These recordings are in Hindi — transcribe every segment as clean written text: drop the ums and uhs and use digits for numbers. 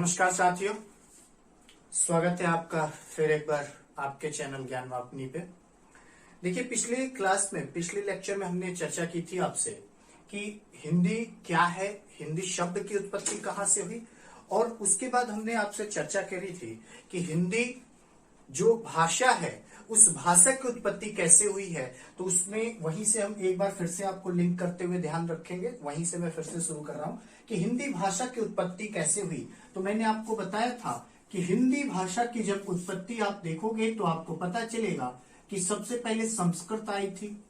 नमस्कार साथियों, स्वागत है आपका फिर एक बार आपके चैनल ज्ञान वापनी पे। देखिए, पिछले क्लास में पिछले लेक्चर में हमने चर्चा की थी आपसे कि हिंदी क्या है, हिंदी शब्द की उत्पत्ति कहाँ से हुई, और उसके बाद हमने आपसे चर्चा करी थी कि हिंदी जो भाषा है उस भाषा की उत्पत्ति कैसे हुई है। तो उसमें वहीं से हम एक बार फिर से आपको लिंक करते हुए ध्यान रखेंगे। वहीं से मैं फिर से शुरू कर रहा हूं कि हिंदी भाषा की उत्पत्ति कैसे हुई। तो मैंने आपको बताया था कि हिंदी भाषा की जब उत्पत्ति आप देखोगे तो आपको पता चलेगा कि सबसे पहले संस्कृत आई थी,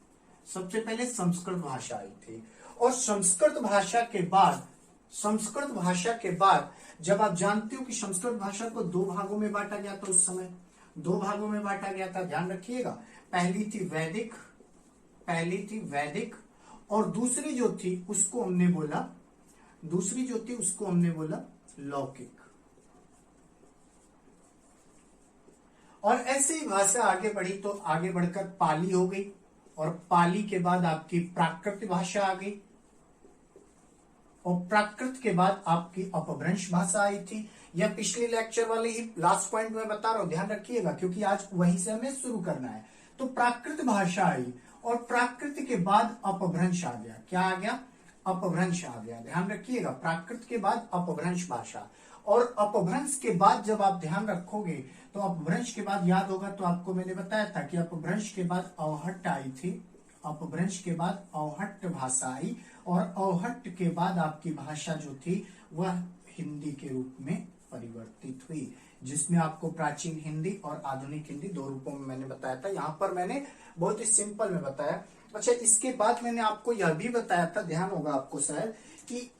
सबसे पहले संस्कृत भाषा आई थी। और संस्कृत भाषा के बाद जब आप जानते हो कि संस्कृत भाषा को दो भागों में बांटा गया था, उस समय दो भागों में बांटा गया था, ध्यान रखिएगा। पहली थी वैदिक और दूसरी जो थी उसको हमने बोला लौकिक। और ऐसे ही भाषा आगे बढ़ी तो आगे बढ़कर पाली हो गई, और पाली के बाद आपकी प्राकृत भाषा आ गई, और प्राकृत के बाद आपकी अपभ्रंश भाषा आई थी। यह पिछले लेक्चर वाले ही लास्ट पॉइंट में बता रहा हूं, ध्यान रखिएगा, क्योंकि आज वहीं से हमें शुरू करना है। तो प्राकृत भाषा आई और प्राकृत के बाद अपभ्रंश आ गया। क्या आ गया? अपभ्रंश आ गया। ध्यान रखिएगा, प्राकृत के बाद अपभ्रंश भाषा। और अपभ्रंश के बाद जब आप ध्यान रखोगे तो अपभ्रंश के बाद याद होगा तो आपको मैंने बताया था कि अपभ्रंश के बाद अवहट्ट आई थी, अपभ्रंश के बाद अवहट्ट भाषा आई, और अवहट्ट के बाद आपकी भाषा जो थी वह हिंदी के रूप में परिवर्तित हुई, जिसमें आपको प्राचीन हिंदी और आधुनिक हिंदी दो रूपों में मैंने बताया था। यहां पर मैंने बहुत ही सिंपल में बताया। अच्छा, इसके बाद मैंने आपको यह भी बताया था, ध्यान होगा आपको शायद, कि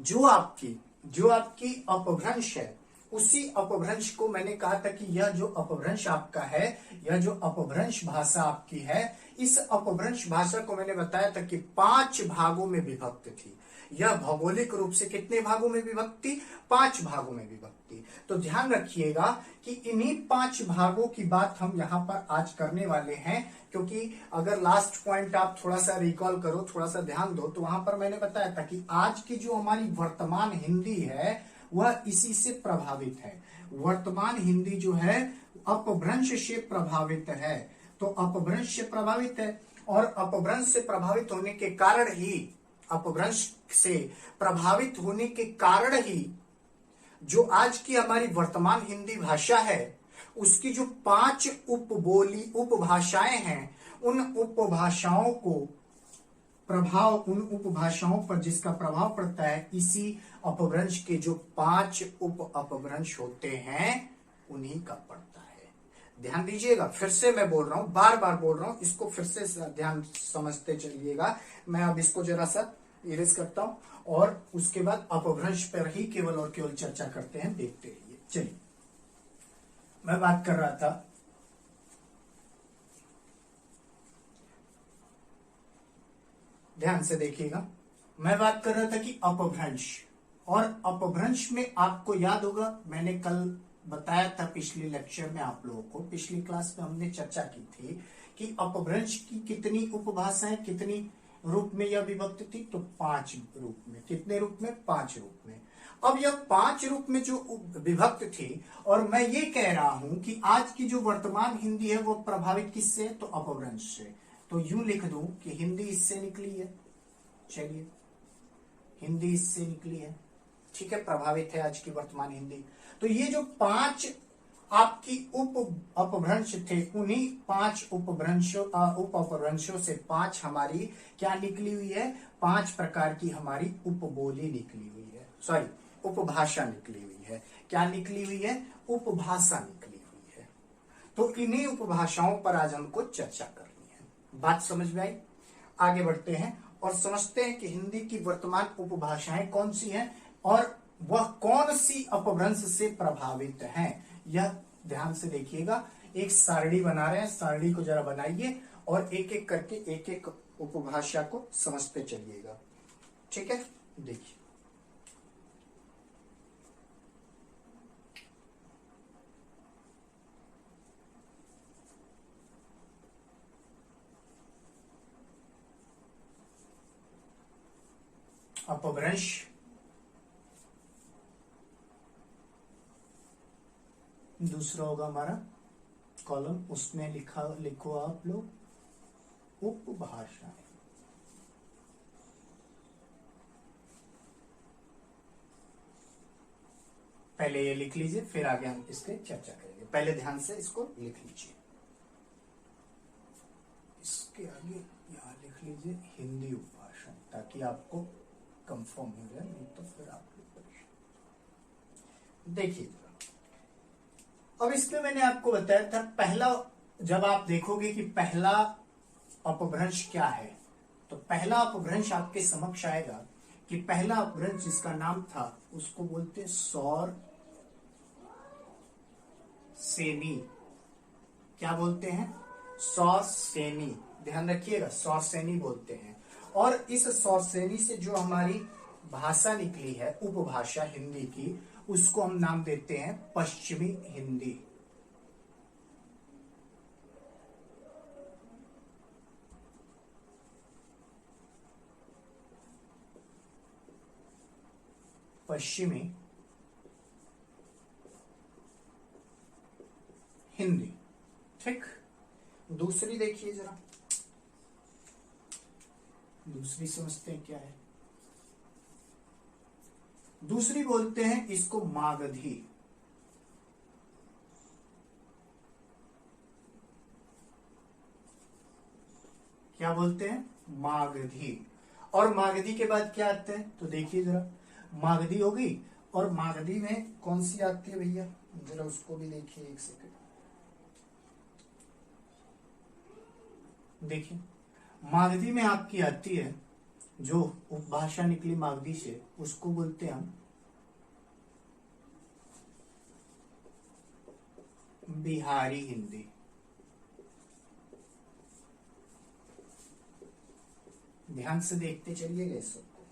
जो आपकी अपभ्रंश है, उसी अपभ्रंश को मैंने कहा था कि यह जो अपभ्रंश आपका है, यह जो अपभ्रंश भाषा आपकी है, इस अपभ्रंश भाषा को मैंने बताया था कि 5 भागों में विभक्त थी। यह भौगोलिक रूप से कितने भागों में विभक्त थी? 5 भागों में विभक्त थी। तो ध्यान रखिएगा कि इन्हीं 5 भागों की बात हम यहाँ पर आज करने वाले हैं, क्योंकि अगर लास्ट पॉइंट आप थोड़ा सा रिकॉल करो, थोड़ा सा ध्यान दो, तो वहां पर मैंने बताया था कि आज की जो हमारी वर्तमान हिंदी है वह इसी से प्रभावित है। वर्तमान हिंदी जो है अपभ्रंश से प्रभावित है। तो अपभ्रंश से प्रभावित है, और अपभ्रंश से प्रभावित होने के कारण ही जो आज की हमारी वर्तमान हिंदी भाषा है उसकी जो 5 उपभाषाएं हैं, उन उपभाषाओं पर जिसका प्रभाव पड़ता है, इसी अपभ्रंश के जो 5 उप अपभ्रंश होते हैं उन्हीं का पड़ता है। ध्यान दीजिएगा, फिर से मैं बोल रहा हूं, बार बार बोल रहा हूं, इसको फिर से ध्यान समझते चलिएगा। मैं अब इसको जरा सा इरेज करता हूं और उसके बाद अपभ्रंश पर ही केवल और केवल चर्चा करते हैं, देखते रहिए। चलिए, मैं बात कर रहा था ध्यान से देखिएगा, मैं बात कर रहा था कि अपभ्रंश, और अपभ्रंश में आपको याद होगा मैंने कल बताया था पिछले लेक्चर में आप लोगों को, पिछली क्लास में हमने चर्चा की थी कि अपभ्रंश की कितनी उपभाषाएं, कितनी रूप में यह विभक्त थी? तो 5 रूप में। कितने रूप में? 5 रूप में। अब यह 5 रूप में जो विभक्त थी, और मैं ये कह रहा हूं कि आज की जो वर्तमान हिंदी है वो प्रभावित किससे? तो अपभ्रंश से। तो यूं लिख दूं कि हिंदी इससे निकली है। चलिए, हिंदी इससे निकली है, ठीक है, प्रभावित है आज की वर्तमान हिंदी। तो ये जो 5 आपकी उप अपभ्रंश थे, उन्हीं 5 उप अपभ्रंशों से 5 हमारी क्या निकली हुई है? 5 प्रकार की हमारी उपबोली निकली हुई है, सॉरी, उपभाषा निकली हुई है। क्या निकली हुई है? उपभाषा निकली हुई है। तो इन्हीं उपभाषाओं पर आज हमको चर्चा करनी है। बात समझ में आई? आगे बढ़ते हैं और समझते हैं कि हिंदी की वर्तमान उपभाषाएं कौन सी हैं और वह कौन सी अपभ्रंश से प्रभावित हैं। यह ध्यान से देखिएगा, एक सारणी बना रहे हैं, सारणी को जरा बनाइए और एक एक करके एक एक उपभाषा को समझते चलिएगा, ठीक है। देखिए, अपभ्रंश, दूसरा होगा हमारा कॉलम, उसमें लिखो आप लोग उपभाषाएं। पहले ये लिख लीजिए, फिर आगे हम इस पे चर्चा करेंगे। पहले ध्यान से इसको लिख लीजिए। इसके आगे यहाँ लिख लीजिए हिंदी उपभाषा, ताकि आपको कंफर्म हो जाए, नहीं तो फिर आप देखिए। अब इसमें मैंने आपको बताया था, पहला जब आप देखोगे कि पहला अपभ्रंश क्या है, तो पहला अपभ्रंश आपके समक्ष आएगा कि पहला अपभ्रंश जिसका नाम था उसको बोलते हैं सौर सेनी। क्या बोलते हैं? सौर सेनी। ध्यान रखिएगा, सौर सेनी बोलते हैं। और इस सौर सेनी से जो हमारी भाषा निकली है, उपभाषा हिंदी की, उसको हम नाम देते हैं पश्चिमी हिंदी। पश्चिमी हिंदी। ठीक, दूसरी देखिए जरा, दूसरी समझते हैं क्या है। दूसरी बोलते हैं इसको मागधी। क्या बोलते हैं? मागधी। और मागधी के बाद क्या आते हैं तो देखिए जरा, मागधी होगी और मागधी में कौन सी आती है भैया, जरा उसको भी देखिए, एक सेकंड देखिए। मागधी में आपकी आती है जो उपभाषा निकली मागधी से, उसको बोलते हैं हम बिहारी हिंदी। ध्यान से देखते चलिएगा इस सबको।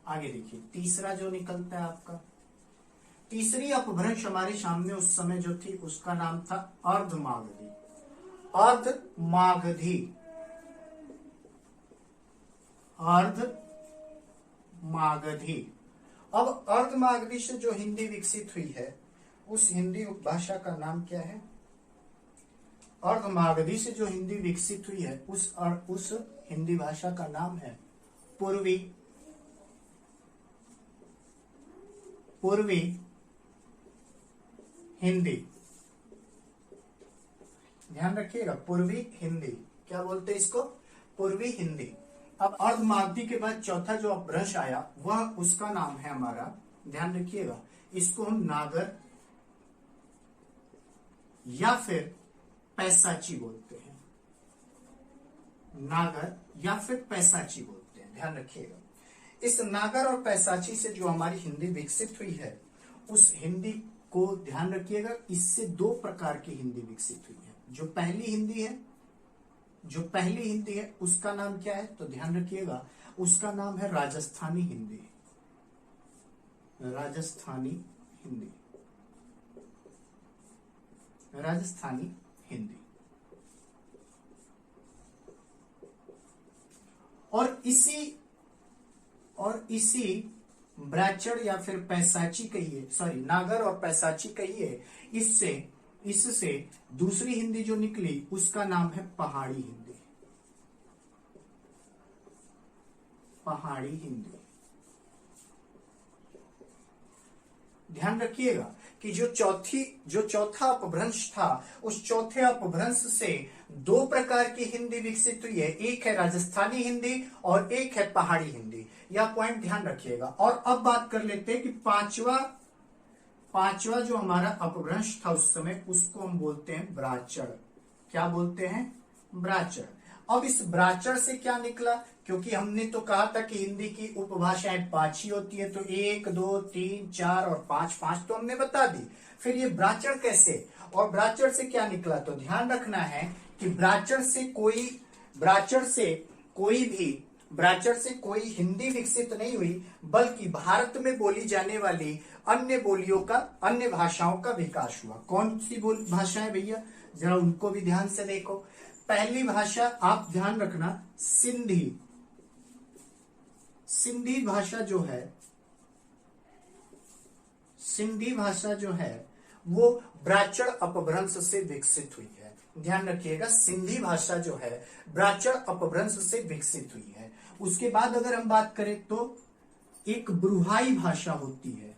आगे देखिए, तीसरा जो निकलता है आपका, तीसरी अपभ्रंश हमारे सामने उस समय जो थी उसका नाम था अर्धमागधी। अर्धमागधी, अर्धमागधी। अब अर्धमागधी से जो हिंदी विकसित हुई है, उस हिंदी उपभाषा का नाम क्या है? अर्धमागधी से जो हिंदी विकसित हुई है, उस हिंदी भाषा का नाम है पूर्वी हिंदी। ध्यान रखिएगा, पूर्वी हिंदी। क्या बोलते हैं इसको? पूर्वी हिंदी। अब अर्धमागधी के बाद चौथा जो अपभ्रंश आया, वह उसका नाम है हमारा, ध्यान रखिएगा, इसको हम नागर या फिर पैसाची बोलते हैं। नागर या फिर पैसाची बोलते हैं, ध्यान रखिएगा। इस नागर और पैसाची से जो हमारी हिंदी विकसित हुई है, उस हिंदी को ध्यान रखिएगा, इससे दो प्रकार की हिंदी विकसित हुई है। जो पहली हिंदी है उसका नाम क्या है तो ध्यान रखिएगा, उसका नाम है राजस्थानी हिंदी। राजस्थानी हिंदी। और इसी ब्राचड़ या फिर पैसाची कहिए, सॉरी नागर और पैसाची कहिए, इससे दूसरी हिंदी जो निकली उसका नाम है पहाड़ी हिंदी। पहाड़ी हिंदी। ध्यान रखिएगा कि जो चौथा अपभ्रंश था, उस चौथे अपभ्रंश से दो प्रकार की हिंदी विकसित हुई है, एक है राजस्थानी हिंदी और एक है पहाड़ी हिंदी। यह पॉइंट ध्यान रखिएगा। और अब बात कर लेते हैं कि पांचवा जो हमारा अपभ्रंश था उस समय, उसको हम बोलते हैं ब्राचड़। क्या बोलते हैं? ब्राचड़। अब इस ब्राचड़ से क्या निकला, क्योंकि हमने तो कहा था कि हिंदी की उपभाषाएं 5 ही होती है, तो 1 2 3 4 और 5 तो हमने बता दी। फिर ये ब्राचड़ कैसे और ब्राचड़ से क्या निकला, तो ध्यान रखना है कि ब्राचड़ से कोई हिंदी विकसित नहीं हुई, बल्कि भारत में बोली जाने वाली अन्य भाषाओं का विकास हुआ। कौन सी भाषाएं भैया, जरा उनको भी ध्यान से देखो। पहली भाषा आप ध्यान रखना, सिंधी। सिंधी भाषा जो है, सिंधी भाषा जो है वो ब्राह्मण अपभ्रंश से विकसित हुई है। ध्यान रखिएगा, सिंधी भाषा जो है ब्राह्मण अपभ्रंश से विकसित हुई है। उसके बाद अगर हम बात करें तो एक ब्रुहाई भाषा होती है,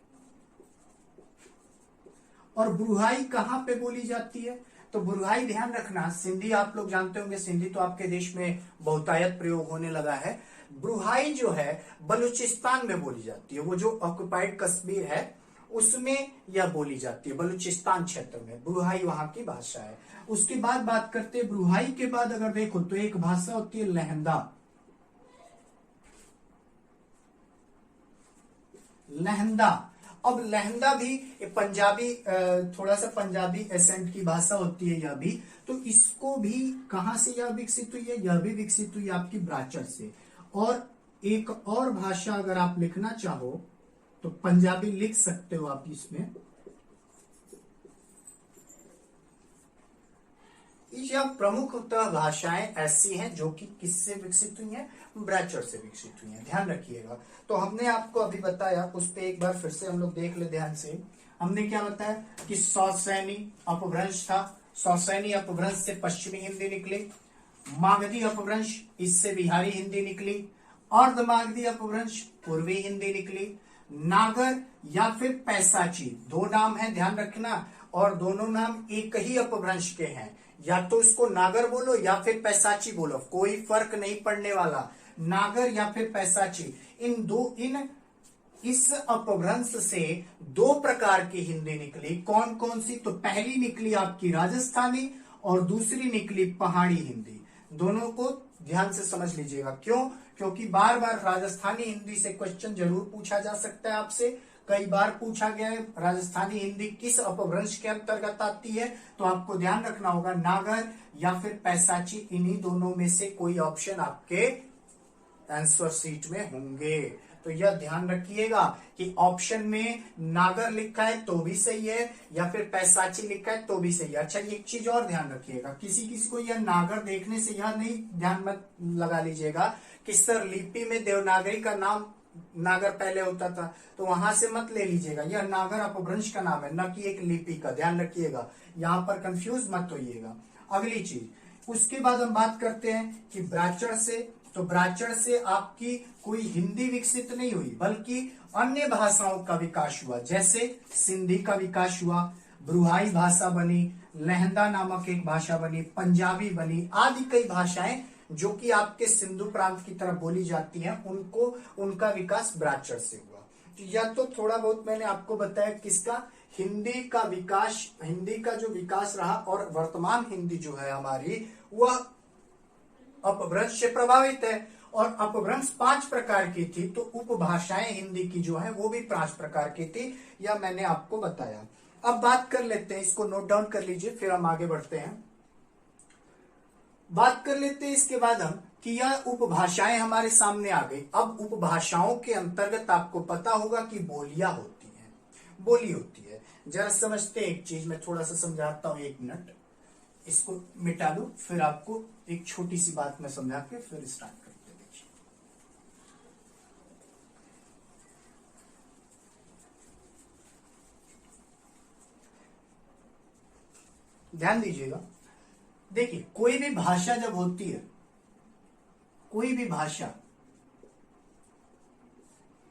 और ब्रुहाई कहां पे बोली जाती है? तो ब्रुहाई, ध्यान रखना, सिंधी आप लोग जानते होंगे, सिंधी तो आपके देश में बहुतायत प्रयोग होने लगा है। ब्रुहाई जो है बलूचिस्तान में बोली जाती है, वो जो ऑक्युपाइड कश्मीर है उसमें यह बोली जाती है, बलूचिस्तान क्षेत्र में ब्रुहाई वहां की भाषा है। उसके बाद बात करते हैं, ब्रुहाई के बाद अगर देखो तो एक भाषा होती है लहंदा। लहंदा, अब लहंदा भी पंजाबी, थोड़ा सा पंजाबी एसेंट की भाषा होती है यह भी। तो इसको भी कहां से यह विकसित हुई है? यह भी विकसित हुई आपकी ब्राह्मण से। और एक और भाषा अगर आप लिखना चाहो तो पंजाबी लिख सकते हो आप इसमें। यह प्रमुखतः भाषाएं ऐसी हैं जो कि किससे विकसित हुई हैं? ब्राह्मण से विकसित हुई हैं। ध्यान रखिएगा। तो हमने आपको अभी बताया, उस पर एक बार फिर से हम लोग देख ले ध्यान से। हमने क्या बताया कि सौसैनी अपभ्रंश था, सौसैनी अपभ्रंश से पश्चिमी हिंदी निकली। मागधी अपभ्रंश, इससे बिहारी हिंदी निकली। अर्धमागधी अपभ्रंश, पूर्वी हिंदी निकली। नागर या फिर पैसाची, दो नाम है, ध्यान रखना, और दोनों नाम एक ही अपभ्रंश के हैं। या तो इसको नागर बोलो या फिर पैसाची बोलो, कोई फर्क नहीं पड़ने वाला, नागर या फिर पैसाची। इस अपभ्रंश से दो प्रकार की हिंदी निकली। कौन कौन सी? तो पहली निकली आपकी राजस्थानी और दूसरी निकली पहाड़ी हिंदी। दोनों को ध्यान से समझ लीजिएगा। क्यों? क्योंकि बार बार राजस्थानी हिंदी से क्वेश्चन जरूर पूछा जा सकता है आपसे। कई बार पूछा गया है राजस्थानी हिंदी किस अपभ्रंश के अंतर्गत आती है, तो आपको ध्यान रखना होगा नागर या फिर पैसाची, इन्हीं दोनों में से कोई ऑप्शन आपके आंसर शीट में होंगे। तो यह ध्यान रखिएगा कि ऑप्शन में नागर लिखा है तो भी सही है, या फिर पैसाची लिखा है तो भी सही है। अच्छा, एक चीज और ध्यान रखिएगा, किसी किसी को यह नागर देखने से यह नहीं ध्यान मत लगा लीजिएगा कि सर लिपि में देवनागरी का नाम नागर पहले होता था, तो वहां से मत ले लीजिएगा। यह नागर अपभ्रंश का नाम है, न कि एक लिपि का। ध्यान रखिएगा, यहां पर कंफ्यूज मत होइएगा। अगली चीज, उसके बाद हम बात करते हैं कि ब्राह्मण से। तो ब्राह्मण से आपकी कोई हिंदी विकसित नहीं हुई, बल्कि अन्य भाषाओं का विकास हुआ। जैसे सिंधी का विकास हुआ, ब्रुहाई भाषा बनी, लहंदा नामक एक भाषा बनी, पंजाबी बनी, आदि कई भाषाएं जो कि आपके सिंधु प्रांत की तरफ बोली जाती हैं, उनका विकास ब्राह्मण से हुआ। तो यह तो थोड़ा बहुत मैंने आपको बताया किसका, हिंदी का विकास, हिंदी का जो विकास रहा। और वर्तमान हिंदी जो है हमारी, वह अपभ्रंश से प्रभावित है। और अपभ्रंश 5 प्रकार की थी, तो उपभाषाएं हिंदी की जो है वो भी 5 प्रकार की थी, यह मैंने आपको बताया। अब बात कर लेते हैं, इसको नोट डाउन कर लीजिए, फिर हम आगे बढ़ते हैं। बात कर लेते हैं इसके बाद हम कि यह उपभाषाएं हमारे सामने आ गई। अब उपभाषाओं के अंतर्गत आपको पता होगा कि बोलियां होती हैं, बोली होती है। जरा समझते हैं एक चीज, मैं थोड़ा सा समझाता हूं, 1 मिनट, इसको मिटा दो, फिर आपको एक छोटी सी बात मैं समझा के फिर स्टार्ट करते हैं। देखिए, ध्यान दीजिएगा। देखिए, कोई भी भाषा जब होती है, कोई भी भाषा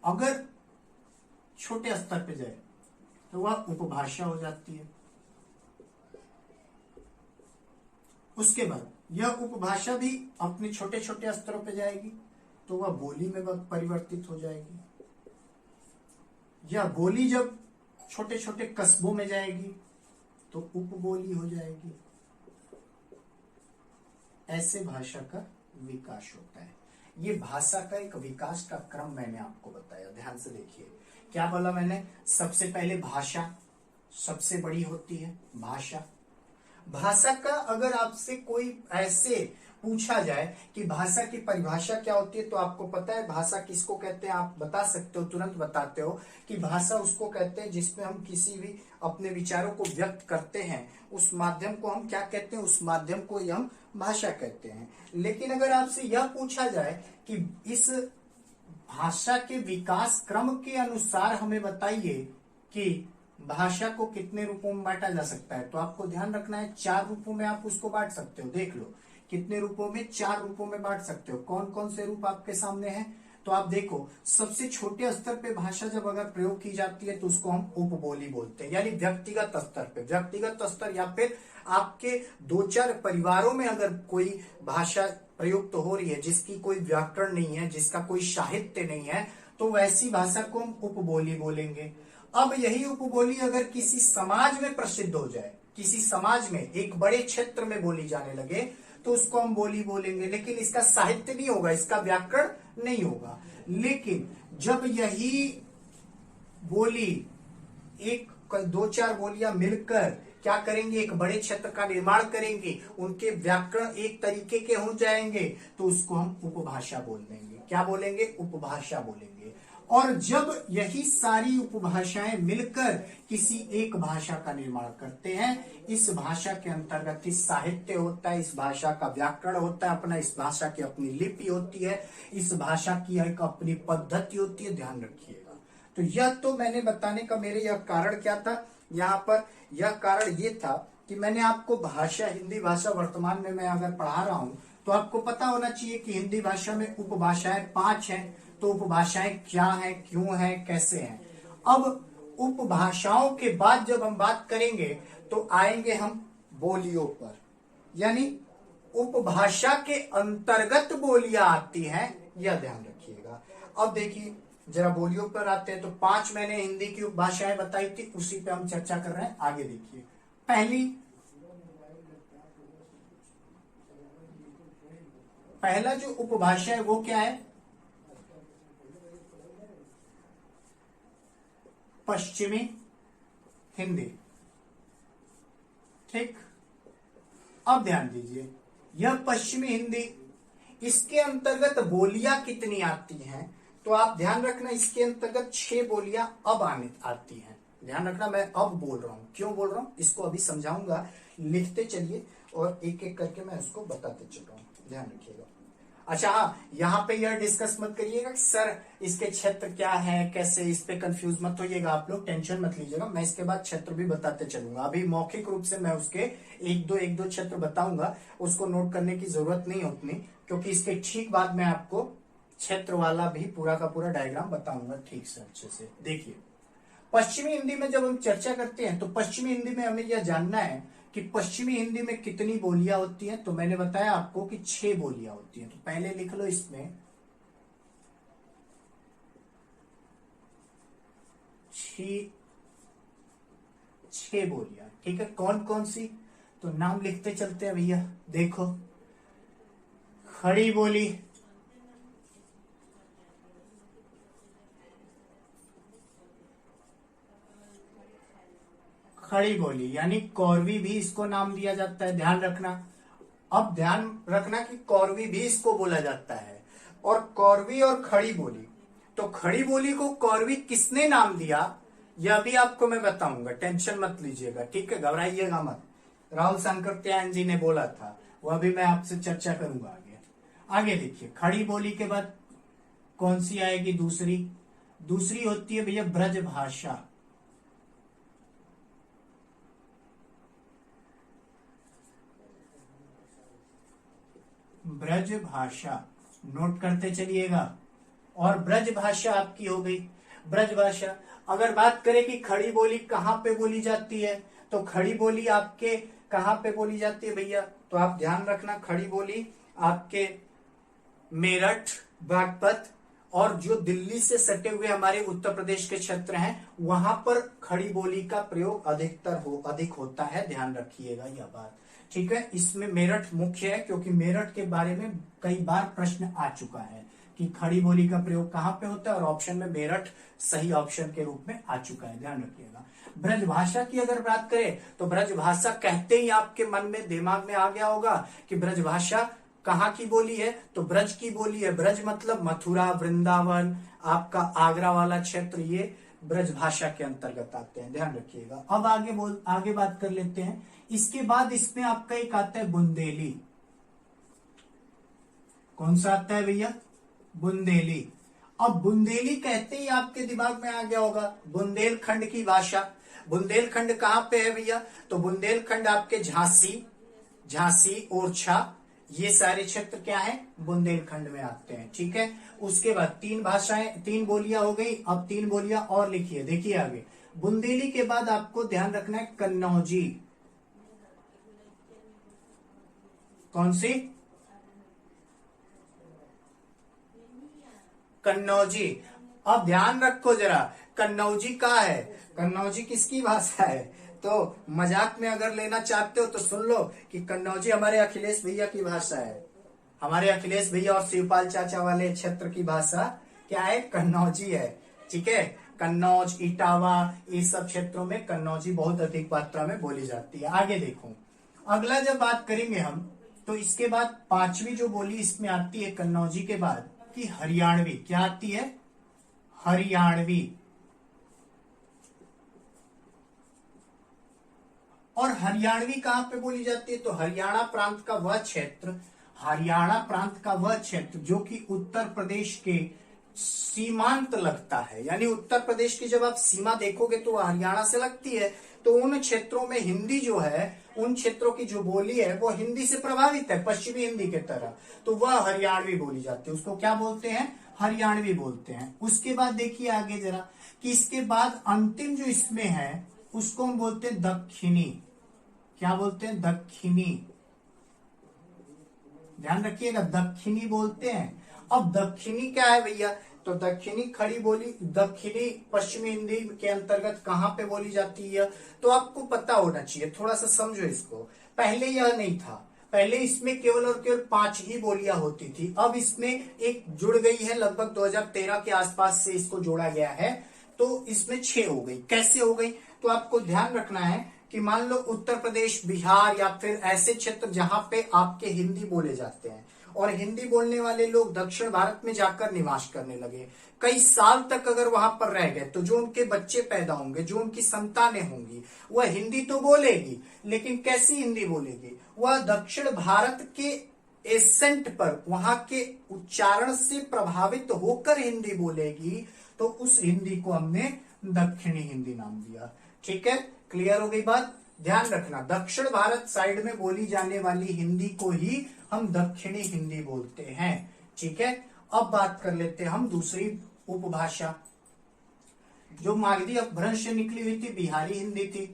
अगर छोटे स्तर पे जाए तो वह उपभाषा हो जाती है। उसके बाद यह उपभाषा भी अपने छोटे छोटे स्तरों पे जाएगी तो वह बोली में परिवर्तित हो जाएगी। यह बोली जब छोटे छोटे कस्बों में जाएगी तो उपबोली हो जाएगी। ऐसे भाषा का विकास होता है। ये भाषा का एक विकास का क्रम मैंने आपको बताया, ध्यान से देखिए। क्या बोला मैंने? सबसे पहले भाषा सबसे बड़ी होती है। भाषा का अगर आपसे कोई ऐसे पूछा जाए कि भाषा की परिभाषा क्या होती है, तो आपको पता है भाषा किसको कहते हैं? आप बता सकते हो, तुरंत बताते हो कि भाषा उसको कहते हैं जिसमें हम किसी भी अपने विचारों को व्यक्त करते हैं, उस माध्यम को हम क्या कहते हैं? उस माध्यम को हम भाषा कहते हैं। लेकिन अगर आपसे यह पूछा जाए कि इस भाषा के विकास क्रम के अनुसार हमें बताइए कि भाषा को कितने रूपों में बांटा जा सकता है, तो आपको ध्यान रखना है 4 रूपों में आप उसको बांट सकते हो। देख लो कितने रूपों में, 4 रूपों में बांट सकते हो। कौन कौन से रूप आपके सामने हैं, तो आप देखो सबसे छोटे स्तर पे भाषा जब अगर प्रयोग की जाती है तो उसको हम उपबोली बोलते हैं, यानी व्यक्तिगत स्तर पे, व्यक्तिगत स्तर या फिर आपके 2-4 परिवारों में अगर कोई भाषा प्रयुक्त हो रही है जिसकी कोई व्याकरण नहीं है, जिसका कोई साहित्य नहीं है, तो वैसी भाषा को हम उपबोली बोलेंगे। अब यही उपबोली अगर किसी समाज में प्रसिद्ध हो जाए, किसी समाज में एक बड़े क्षेत्र में बोली जाने लगे, तो उसको हम बोली बोलेंगे, लेकिन इसका साहित्य नहीं होगा, इसका व्याकरण नहीं होगा। लेकिन जब यही बोली एक 2-4 बोलियां मिलकर क्या करेंगे, एक बड़े क्षेत्र का निर्माण करेंगे, उनके व्याकरण एक तरीके के हो जाएंगे, तो उसको हम उपभाषा बोल देंगे। क्या बोलेंगे, उपभाषा बोलेंगे। और जब यही सारी उपभाषाएं मिलकर किसी एक भाषा का निर्माण करते हैं, इस भाषा के अंतर्गत इस साहित्य होता है, इस भाषा का व्याकरण होता है अपना, इस भाषा की अपनी लिपि होती है, इस भाषा की एक अपनी पद्धति होती है। ध्यान रखिएगा। तो यह तो मैंने बताने का मेरे यह कारण क्या था, यहाँ पर यह कारण ये था कि मैंने आपको भाषा, हिंदी भाषा वर्तमान में मैं अगर पढ़ा रहा हूं तो आपको पता होना चाहिए कि हिंदी भाषा में उपभाषाएं 5 हैं। तो उपभाषाएं क्या हैं, क्यों हैं, कैसे हैं। अब उपभाषाओं के बाद जब हम बात करेंगे तो आएंगे हम बोलियों पर, यानी उपभाषा के अंतर्गत बोलियां आती हैं, यह ध्यान रखिएगा। अब देखिए जरा बोलियों पर आते हैं। तो 5 मैंने हिंदी की उपभाषाएं बताई थी, उसी पे हम चर्चा कर रहे हैं। आगे देखिए, पहला जो उपभाषा है वो क्या है, पश्चिमी हिंदी। ठीक, अब ध्यान दीजिए, यह पश्चिमी हिंदी, इसके अंतर्गत बोलियां कितनी आती हैं, तो आप ध्यान रखना इसके अंतर्गत 6 बोलियां अब आती हैं। ध्यान रखना मैं अब बोल रहा हूं, क्यों बोल रहा हूं इसको अभी समझाऊंगा। लिखते चलिए और एक एक करके मैं इसको बताते चल रहा हूं, ध्यान रखिएगा। अच्छा हाँ, यहाँ पे यह डिस्कस मत करिएगा कि सर इसके क्षेत्र क्या है, कैसे, इस पे कंफ्यूज मत होइएगा आप लोग, टेंशन मत लीजिएगा। मैं इसके बाद क्षेत्र भी बताते चलूंगा। अभी मौखिक रूप से मैं उसके एक दो क्षेत्र बताऊंगा, उसको नोट करने की जरूरत नहीं उतनी, क्योंकि इसके ठीक बाद में आपको क्षेत्र वाला भी पूरा का पूरा डायग्राम बताऊंगा ठीक से, अच्छे से। देखिए, पश्चिमी हिंदी में जब हम चर्चा करते हैं तो पश्चिमी हिंदी में हमें यह जानना है कि पश्चिमी हिंदी में कितनी बोलियां होती हैं। तो मैंने बताया आपको कि 6 बोलियां होती हैं। तो पहले लिख लो इसमें 6 बोलियां, ठीक है। कौन कौन सी, तो नाम लिखते चलते हैं भैया। देखो, खड़ी बोली, खड़ी बोली यानी कौरवी भी इसको नाम दिया जाता है, ध्यान रखना। अब ध्यान रखना कि कौरवी भी इसको बोला जाता है। और कौरवी और खड़ी बोली, तो खड़ी बोली को कौरवी किसने नाम दिया यह भी आपको मैं बताऊंगा, टेंशन मत लीजिएगा, ठीक है, घबराइएगा मत। राहुल शंकर त्यान जी ने बोला था, वह भी मैं आपसे चर्चा करूंगा आगे। आगे देखिए, खड़ी बोली के बाद कौन सी आएगी, दूसरी होती है भैया ब्रज भाषा। ब्रज भाषा नोट करते चलिएगा। और ब्रज भाषा आपकी हो गई। ब्रज भाषा, अगर बात करें कि खड़ी बोली कहां पे बोली जाती है, तो खड़ी बोली आपके कहां पे बोली जाती है भैया, तो आप ध्यान रखना, खड़ी बोली आपके मेरठ, बागपत और जो दिल्ली से सटे हुए हमारे उत्तर प्रदेश के क्षेत्र हैं, वहां पर खड़ी बोली का प्रयोग अधिक होता है, ध्यान रखिएगा यह बात, ठीक है। इसमें मेरठ मुख्य है, क्योंकि मेरठ के बारे में कई बार प्रश्न आ चुका है कि खड़ी बोली का प्रयोग कहां पे होता है, और ऑप्शन में मेरठ सही ऑप्शन के रूप में आ चुका है, ध्यान रखिएगा। ब्रज भाषा की अगर बात करें तो ब्रज भाषा कहते ही आपके मन में, दिमाग में आ गया होगा कि ब्रज भाषा कहाँ की बोली है, तो ब्रज की बोली है। ब्रज मतलब मथुरा, वृंदावन, आपका आगरा वाला क्षेत्र, ये ब्रज भाषा के अंतर्गत आते हैं, ध्यान रखिएगा। अब आगे बात कर लेते हैं। इसके बाद इसमें आपका एक आता है बुंदेली। कौन सा आता है भैया, बुंदेली। अब बुंदेली कहते ही आपके दिमाग में आ गया होगा बुंदेलखंड की भाषा। बुंदेलखंड कहाँ पे है भैया? तो बुंदेलखंड आपके झांसी, झांसी, ओरछा, ये सारे क्षेत्र क्या है? बुंदेलखंड में आते हैं। ठीक है, उसके बाद 3 भाषाएं, 3 बोलियां हो गई। अब 3 बोलियां और लिखिए, देखिए आगे। बुंदेली के बाद आपको ध्यान रखना है कन्नौजी। कौन सी? कन्नौजी। अब ध्यान रखो जरा, कन्नौजी कहाँ है? कन्नौजी किसकी भाषा है? तो मजाक में अगर लेना चाहते हो तो सुन लो कि कन्नौजी हमारे अखिलेश भैया की भाषा है। हमारे अखिलेश भैया और शिवपाल चाचा वाले क्षेत्र की भाषा क्या है? कन्नौजी है। ठीक है, कन्नौज, इटावा, ये सब क्षेत्रों में कन्नौजी बहुत अधिक मात्रा में बोली जाती है। आगे देखो, अगला जब बात करेंगे हम, तो इसके बाद 5वीं जो बोली इसमें आती है कन्नौजी के बाद कि हरियाणवी। क्या आती है? हरियाणवी। और हरियाणवी कहां पे बोली जाती है? तो हरियाणा प्रांत का वह क्षेत्र, हरियाणा प्रांत का वह क्षेत्र जो कि उत्तर प्रदेश के सीमांत लगता है। यानी उत्तर प्रदेश की जब आप सीमा देखोगे तो हरियाणा से लगती है, तो उन क्षेत्रों में हिंदी जो है, उन क्षेत्रों की जो बोली है वो हिंदी से प्रभावित है, पश्चिमी हिंदी के तरह, तो वह हरियाणवी बोली जाती है। उसको क्या बोलते हैं? हरियाणवी बोलते हैं। उसके बाद देखिए आगे जरा कि इसके बाद अंतिम जो इसमें है उसको हम बोलते हैं दक्षिणी। क्या बोलते हैं? दक्षिणी। ध्यान रखिएगा, दक्षिणी बोलते हैं। अब दक्षिणी क्या है भैया? तो दक्षिणी खड़ी बोली, दक्षिणी पश्चिमी हिंदी के अंतर्गत कहां पे बोली जाती है? तो आपको पता होना चाहिए, थोड़ा सा समझो इसको। पहले यह नहीं था, पहले इसमें केवल और केवल 5 ही बोलियां होती थी। अब इसमें एक जुड़ गई है, लगभग 2013 के आसपास से इसको जोड़ा गया है, तो इसमें 6 हो गई। कैसे हो गई? तो आपको ध्यान रखना है कि मान लो उत्तर प्रदेश, बिहार या फिर ऐसे क्षेत्र जहां पे आपके हिंदी बोले जाते हैं और हिंदी बोलने वाले लोग दक्षिण भारत में जाकर निवास करने लगे, कई साल तक अगर वहां पर रह गए, तो जो उनके बच्चे पैदा होंगे, जो उनकी संतानें होंगी, वह हिंदी तो बोलेगी, लेकिन कैसी हिंदी बोलेगी? वह दक्षिण भारत के एसेंट पर, वहां के उच्चारण से प्रभावित होकर हिंदी बोलेगी, तो उस हिंदी को हमने दक्षिणी हिंदी नाम दिया। ठीक है, क्लियर हो गई बात? ध्यान रखना, दक्षिण भारत साइड में बोली जाने वाली हिंदी को ही हम दक्षिणी हिंदी बोलते हैं। ठीक है, अब बात कर लेते हैं हम दूसरी उपभाषा जो मागधी अपभ्रंश से निकली हुई थी, बिहारी हिंदी थी।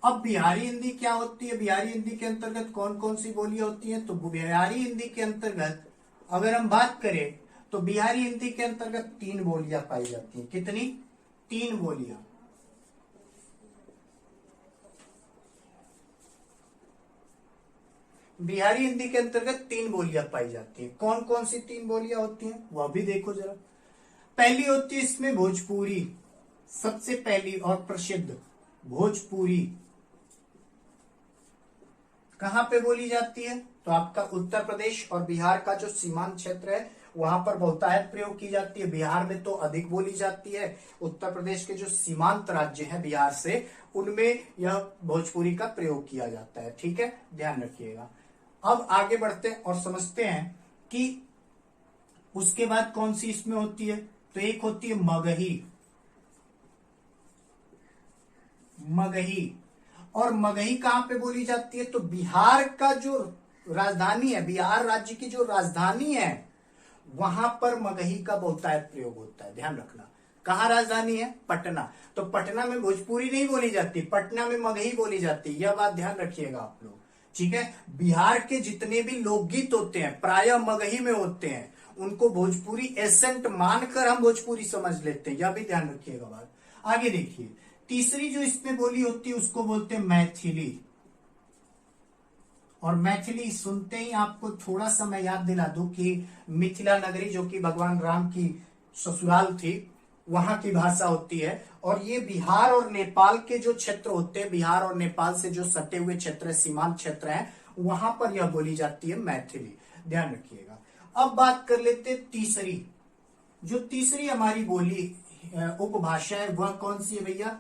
अब बिहारी हिंदी क्या होती है? बिहारी हिंदी के अंतर्गत कौन कौन सी बोलियां होती हैं? तो बिहारी हिंदी के अंतर्गत अगर हम बात करें तो बिहारी हिंदी के अंतर्गत 3 बोलियां पाई जाती हैं। कितनी? 3 बोलियां। बिहारी हिंदी के अंतर्गत 3 बोलियां पाई जाती हैं। कौन कौन सी 3 बोलियां होती हैं वह भी देखो जरा। पहली होती है इसमें भोजपुरी, सबसे पहली और प्रसिद्ध भोजपुरी। कहां पे बोली जाती है? तो आपका उत्तर प्रदेश और बिहार का जो सीमांत क्षेत्र है वहां पर बहुतायत प्रयोग की जाती है। बिहार में तो अधिक बोली जाती है, उत्तर प्रदेश के जो सीमांत राज्य हैं बिहार से, उनमें यह भोजपुरी का प्रयोग किया जाता है। ठीक है, ध्यान रखिएगा। अब आगे बढ़ते हैं और समझते हैं कि उसके बाद कौन सी इसमें होती है। तो एक होती है मगही। मगही, और मगही कहां पे बोली जाती है? तो बिहार का जो राजधानी है, बिहार राज्य की जो राजधानी है, वहां पर मगही का बहुतायत प्रयोग होता है। ध्यान रखना, कहां राजधानी है? पटना। तो पटना में भोजपुरी नहीं बोली जाती, पटना में मगही बोली जाती है। यह बात ध्यान रखिएगा आप लोग। ठीक है, बिहार के जितने भी लोकगीत होते हैं प्रायः मगही में होते हैं, उनको भोजपुरी एसेंट मानकर हम भोजपुरी समझ लेते हैं। यह भी ध्यान रखिएगा बात। आगे देखिए, तीसरी जो इसमें बोली होती है उसको बोलते हैं मैथिली। और मैथिली सुनते ही आपको थोड़ा सा मैं याद दिला दूं कि मिथिला नगरी जो कि भगवान राम की ससुराल थी, वहां की भाषा होती है। और ये बिहार और नेपाल के जो क्षेत्र होते हैं, बिहार और नेपाल से जो सटे हुए क्षेत्र, सीमांत क्षेत्र हैं, वहां पर यह बोली जाती है मैथिली। ध्यान रखिएगा। अब बात कर लेते हैं तीसरी, जो तीसरी हमारी बोली उपभाषा है वह कौन सी है भैया?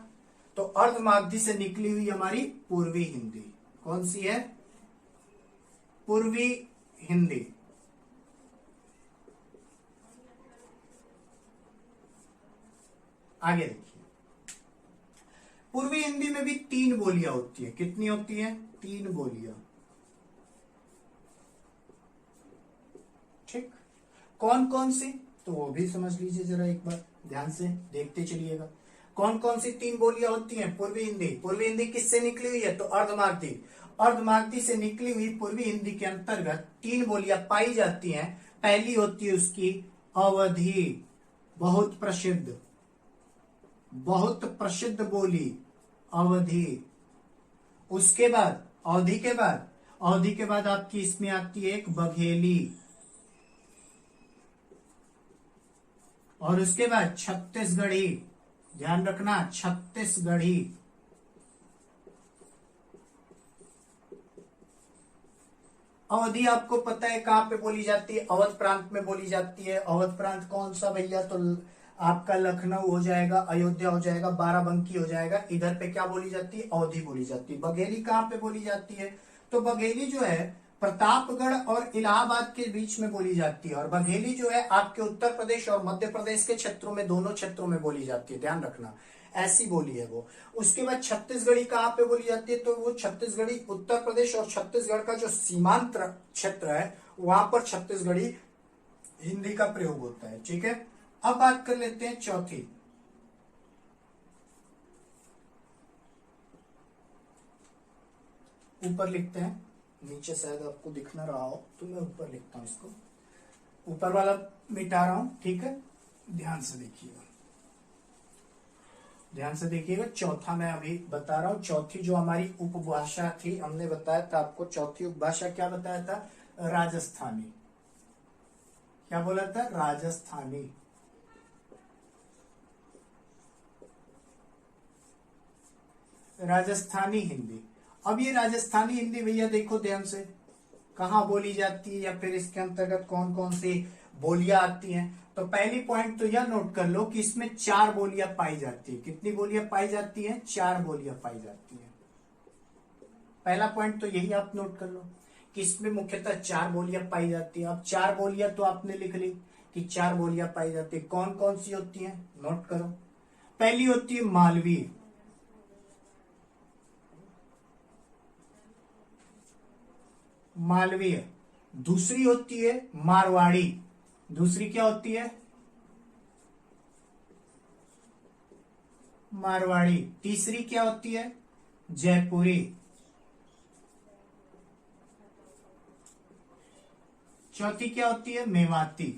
तो अर्धमागधी से निकली हुई हमारी पूर्वी हिंदी। कौन सी है? पूर्वी हिंदी। आगे देखिए, पूर्वी हिंदी में भी 3 बोलियां होती है। कितनी होती है? 3 बोलियां। ठीक, कौन कौन सी, तो वो भी समझ लीजिए जरा एक बार, ध्यान से देखते चलिएगा। कौन कौन सी 3 बोलियां होती हैं पूर्वी हिंदी? पूर्वी हिंदी किससे निकली हुई है? तो अर्धमागधी। अर्धमागधी से निकली हुई पूर्वी हिंदी के अंतर्गत 3 बोलियां पाई जाती हैं। पहली होती है उसकी अवधी, बहुत प्रसिद्ध, बहुत प्रसिद्ध बोली अवधी। उसके बाद अवधि के बाद, अवधि के बाद आपकी इसमें आती है एक बघेली, और उसके बाद छत्तीसगढ़ी। ध्यान रखना, छत्तीसगढ़ी। अवधि आपको पता है कहां पे बोली जाती है? अवध प्रांत में बोली जाती है। अवध प्रांत कौन सा भैया? तो आपका लखनऊ हो जाएगा, अयोध्या हो जाएगा, बाराबंकी हो जाएगा। इधर पे क्या बोली जाती है? अवधि बोली जाती है। बघेली कहां पे बोली जाती है? तो बघेली जो है प्रतापगढ़ और इलाहाबाद के बीच में बोली जाती है। और बघेली जो है आपके उत्तर प्रदेश और मध्य प्रदेश के क्षेत्रों में, दोनों क्षेत्रों में बोली जाती है। ध्यान रखना, ऐसी बोली है वो। उसके बाद छत्तीसगढ़ी कहां पे बोली जाती है? तो वो छत्तीसगढ़ी उत्तर प्रदेश और छत्तीसगढ़ का जो सीमांत क्षेत्र है वहां पर छत्तीसगढ़ी हिंदी का प्रयोग होता है। ठीक है, अब बात कर लेते हैं चौथी। ऊपर लिखते हैं, नीचे शायद आपको दिख ना रहा हो तो मैं ऊपर लिखता हूं इसको, ऊपर वाला मिटा रहा हूं। ठीक है, ध्यान से देखिएगा, ध्यान से देखिएगा। चौथा मैं अभी बता रहा हूं। चौथी जो हमारी उपभाषा थी, हमने बताया था आपको, चौथी उपभाषा क्या बताया था? राजस्थानी। क्या बोला था? राजस्थानी। राजस्थानी हिंदी। अब ये राजस्थानी हिंदी भैया देखो ध्यान से, कहां बोली जाती है या फिर इसके अंतर्गत कौन कौन सी बोलियां आती हैं। तो पहली पॉइंट तो यह नोट कर लो कि इसमें 4 बोलियां पाई जाती है। कितनी बोलियां पाई जाती हैं? 4 बोलियां पाई जाती हैं। पहला पॉइंट तो यही आप नोट कर लो कि इसमें मुख्यतः 4 बोलियां पाई जाती हैं। अब 4 बोलियां तो आपने लिख ली कि 4 बोलियां पाई जाती है। कौन कौन सी होती हैं? नोट करो। पहली होती है मालवी, मालवीय। दूसरी होती है मारवाड़ी। दूसरी क्या होती है? मारवाड़ी। तीसरी क्या होती है? जयपुरी। चौथी क्या होती है? मेवाती।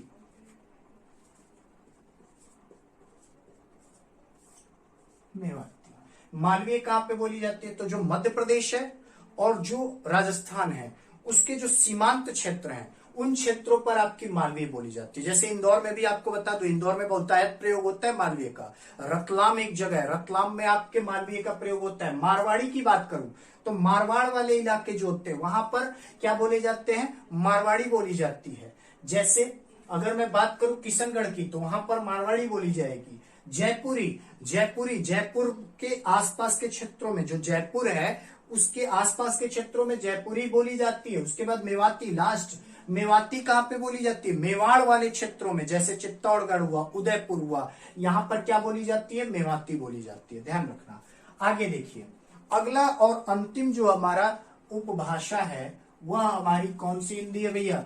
मेवाती। मालवीय कहां पे बोली जाती है? तो जो मध्य प्रदेश है और जो राजस्थान है उसके जो सीमांत क्षेत्र हैं उन क्षेत्रों पर आपकी मालवीय बोली जाती है। जैसे इंदौर में भी आपको बता दो, इंदौर में बहुतायत प्रयोग होता है मालवीय का। रतलाम एक जगह है, रतलाम में आपके मालवीय का प्रयोग होता है। मारवाड़ी की बात करूं तो मारवाड़ वाले इलाके जो होते हैं वहां पर क्या बोले जाते हैं? मारवाड़ी बोली जाती है। जैसे अगर मैं बात करूं किशनगढ़ की तो वहां पर मारवाड़ी बोली जाएगी। जयपुरी, जयपुरी जयपुर के आसपास के क्षेत्रों में, जो जयपुर है उसके आसपास के क्षेत्रों में जयपुरी बोली जाती है। उसके बाद मेवाती, लास्ट मेवाती कहां पे बोली जाती है? मेवाड़ वाले क्षेत्रों में, जैसे चित्तौड़गढ़ हुआ, उदयपुर हुआ, यहां पर क्या बोली जाती है? मेवाती बोली जाती है। ध्यान रखना। आगे देखिए, अगला और अंतिम जो हमारा उपभाषा है वह हमारी कौन सी हिंदी है भैया?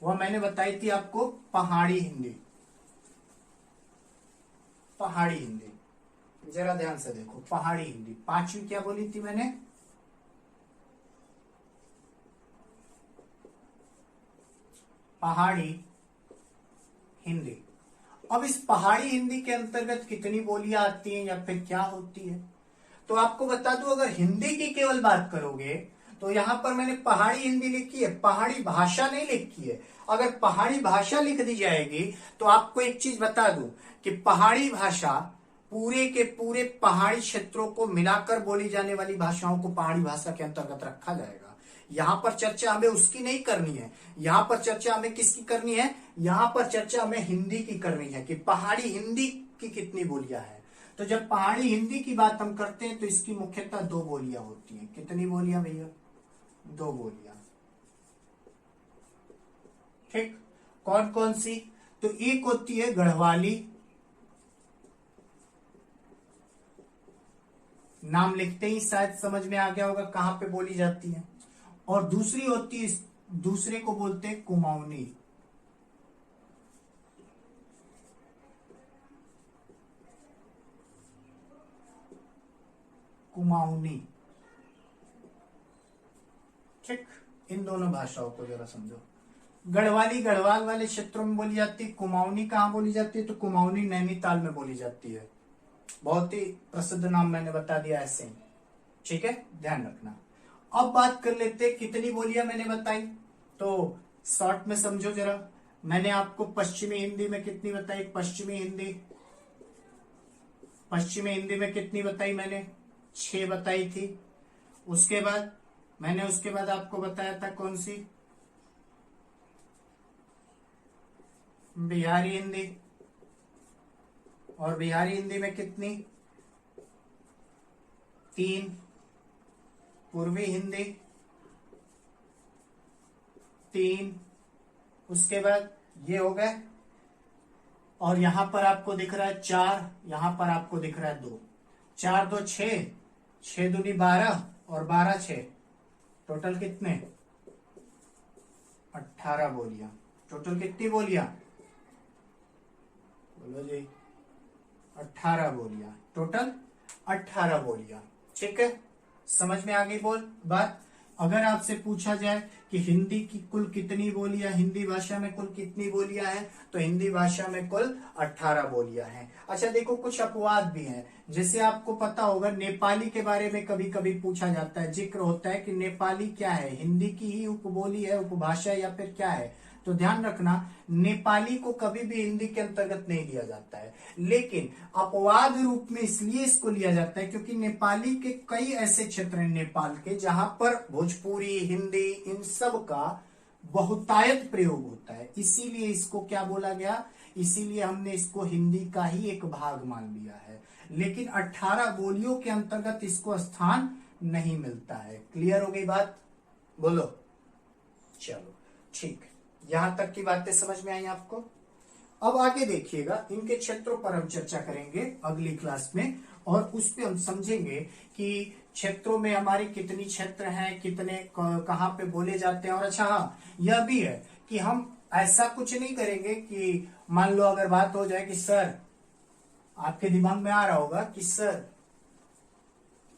वह मैंने बताई थी आपको, पहाड़ी हिंदी। पहाड़ी हिंदी, जरा ध्यान से देखो, पहाड़ी हिंदी। पांचवी क्या बोली थी मैंने? पहाड़ी हिंदी। अब इस पहाड़ी हिंदी के अंतर्गत कितनी बोलियां आती हैं या फिर क्या होती है? तो आपको बता दूं, अगर हिंदी की केवल बात करोगे तो यहां पर मैंने पहाड़ी हिंदी लिखी है, पहाड़ी भाषा नहीं लिखी है। अगर पहाड़ी भाषा लिख दी जाएगी तो आपको एक चीज बता दूं कि पहाड़ी भाषा पूरे के पूरे पहाड़ी क्षेत्रों को मिलाकर बोली जाने वाली भाषाओं को पहाड़ी भाषा के अंतर्गत रखा जाएगा। यहां पर चर्चा हमें उसकी नहीं करनी है, यहां पर चर्चा हमें किसकी करनी है? यहां पर चर्चा हमें हिंदी की करनी है कि पहाड़ी हिंदी की कितनी बोलियां हैं। तो जब पहाड़ी हिंदी की बात हम करते हैं तो इसकी मुख्यतः 2 बोलियां होती हैं। कितनी बोलियां भैया? 2 बोलियां। ठीक, कौन कौन सी? तो एक होती है गढ़वाली, नाम लिखते ही शायद समझ में आ गया होगा कहां पे बोली जाती है। और दूसरी होती है, दूसरे को बोलते हैं कुमाऊनी। कुमाऊनी, ठीक। इन दोनों भाषाओं को जरा समझो। गढ़वाली गढ़वाल वाले क्षेत्रों में बोली जाती है। कुमाऊनी कहाँ बोली जाती है? तो कुमाऊनी नैनीताल में बोली जाती है। बहुत ही प्रसिद्ध नाम मैंने बता दिया ऐसे ही, ठीक है, ध्यान रखना। अब बात कर लेते कितनी बोलियां मैंने बताई, तो शॉर्ट में समझो जरा। मैंने आपको पश्चिमी हिंदी में कितनी बताई? पश्चिमी हिंदी में कितनी बताई मैंने? 6 बताई थी। उसके बाद आपको बताया था कौन सी? बिहारी हिंदी। और बिहारी हिंदी में कितनी? 3। पूर्वी हिंदी 3। उसके बाद ये हो गए। और यहां पर आपको दिख रहा है 4, यहां पर आपको दिख रहा है 2। 4 2 6, 6 दूनी 12 और 12 6, टोटल कितने? 18 बोलियां। टोटल कितनी बोलियां? बोलो जी। 18 बोलियां, टोटल 18 बोलियां, ठीक है। समझ में आ गई बात। अगर आपसे पूछा जाए कि हिंदी की कुल कितनी बोलियां, हिंदी भाषा में कुल कितनी बोलियां हैं, तो हिंदी भाषा में कुल 18 बोलियां हैं। अच्छा देखो, कुछ अपवाद भी हैं। जैसे आपको पता होगा नेपाली के बारे में कभी कभी पूछा जाता है, जिक्र होता है कि नेपाली क्या है, हिंदी की ही उपबोली है, उपभाषा, या फिर क्या है। तो ध्यान रखना, नेपाली को कभी भी हिंदी के अंतर्गत नहीं लिया जाता है, लेकिन अपवाद रूप में इसलिए इसको लिया जाता है क्योंकि नेपाली के कई ऐसे क्षेत्र हैं नेपाल के जहां पर भोजपुरी, हिंदी, इन सब का बहुतायत प्रयोग होता है, इसीलिए इसको क्या बोला गया, इसीलिए हमने इसको हिंदी का ही एक भाग मान लिया है। लेकिन 18 बोलियों के अंतर्गत इसको स्थान नहीं मिलता है। क्लियर हो गई बात? बोलो। चलो ठीक, यहां तक की बातें समझ में आई आपको। अब आगे देखिएगा, इनके क्षेत्रों पर हम चर्चा करेंगे अगली क्लास में, और उस पे हम समझेंगे कि क्षेत्रों में हमारे कितनी क्षेत्र हैं, कितने कहां पे बोले जाते हैं। और अच्छा हाँ, यह भी है कि हम ऐसा कुछ नहीं करेंगे कि मान लो अगर बात हो जाए कि सर, आपके दिमाग में आ रहा होगा कि सर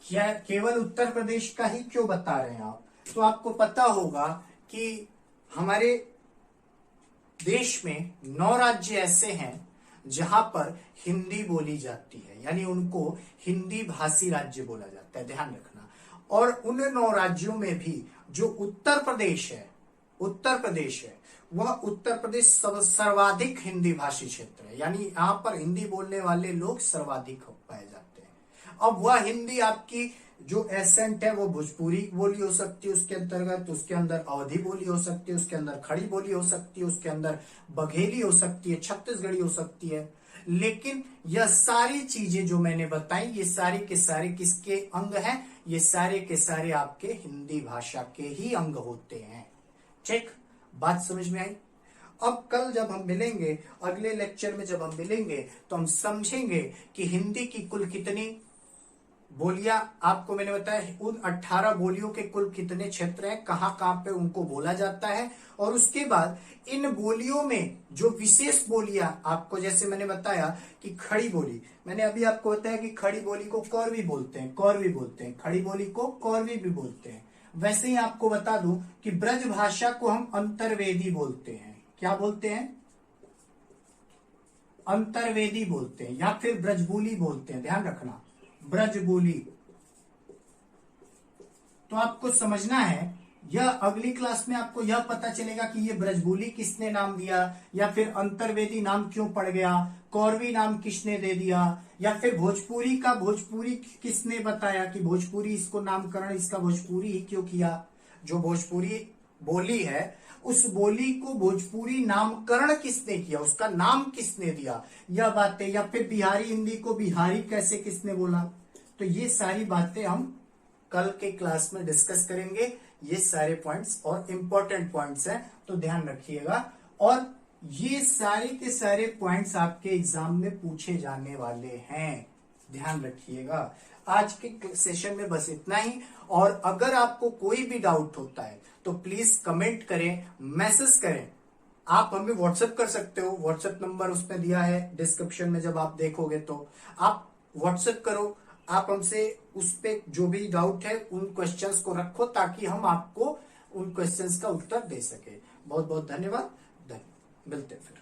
क्या केवल उत्तर प्रदेश का ही क्यों बता रहे हैं आप, तो आपको पता होगा कि हमारे देश में 9 राज्य ऐसे हैं जहां पर हिंदी बोली जाती है, यानी उनको हिंदी भाषी राज्य बोला जाता है, ध्यान रखना। और उन 9 राज्यों में भी जो उत्तर प्रदेश है, वह उत्तर प्रदेश सर्वाधिक हिंदी भाषी क्षेत्र है, यानी यहां पर हिंदी बोलने वाले लोग सर्वाधिक पाए जाते हैं। अब वह हिंदी आपकी जो एसेंट है वो भोजपुरी बोली हो सकती है उसके अंतर्गत, उसके अंदर अवधी बोली हो सकती है, उसके अंदर खड़ी बोली हो सकती है, उसके अंदर बघेली हो सकती है, छत्तीसगढ़ी हो सकती है। लेकिन यह सारी चीजें जो मैंने बताई, ये सारे के सारे किसके अंग हैं? ये सारे के सारे आपके हिंदी भाषा के ही अंग होते हैं। ठीक, बात समझ में आई? अब कल जब हम मिलेंगे, अगले लेक्चर में जब हम मिलेंगे, तो हम समझेंगे कि हिंदी की कुल कितनी बोलियां, आपको मैंने बताया उन 18 बोलियों के कुल कितने क्षेत्र हैं, कहां कहां पे उनको बोला जाता है। और उसके बाद इन बोलियों में जो विशेष बोलियां, आपको जैसे मैंने बताया कि खड़ी बोली, मैंने अभी आपको बताया कि खड़ी बोली को कौरवी बोलते हैं, खड़ी बोली को कौरवी भी बोलते हैं। वैसे ही आपको बता दूं कि ब्रज भाषा को हम अंतर्वेदी बोलते हैं। क्या बोलते हैं? अंतर्वेदी बोलते हैं, या फिर ब्रजबोली बोलते हैं, ध्यान रखना, ब्रजबोली। तो आपको समझना है, यह अगली क्लास में आपको यह पता चलेगा कि ये ब्रजबोली किसने नाम दिया, या फिर अंतर्वेदी नाम क्यों पड़ गया, कौरवी नाम किसने दे दिया, या फिर भोजपुरी किसने बताया कि भोजपुरी इसको नामकरण इसका भोजपुरी ही क्यों किया। जो भोजपुरी बोली है उस बोली को भोजपुरी नामकरण किसने किया, उसका नाम किसने दिया, यह बातें। या फिर बिहारी हिंदी को बिहारी कैसे किसने बोला। तो ये सारी बातें हम कल के क्लास में डिस्कस करेंगे। ये सारे पॉइंट्स और इंपॉर्टेंट पॉइंट्स हैं, तो ध्यान रखिएगा। और ये सारे के सारे पॉइंट्स आपके एग्जाम में पूछे जाने वाले हैं, ध्यान रखिएगा। आज के सेशन में बस इतना ही। और अगर आपको कोई भी डाउट होता है तो प्लीज कमेंट करें, मैसेज करें। आप हमें व्हाट्सएप कर सकते हो, व्हाट्सएप नंबर उसमें दिया है डिस्क्रिप्शन में, जब आप देखोगे तो आप व्हाट्सएप करो। आप हमसे उस पे जो भी डाउट है उन क्वेश्चंस को रखो ताकि हम आपको उन क्वेश्चंस का उत्तर दे सके। बहुत बहुत धन्यवाद। मिलते हैं फिर।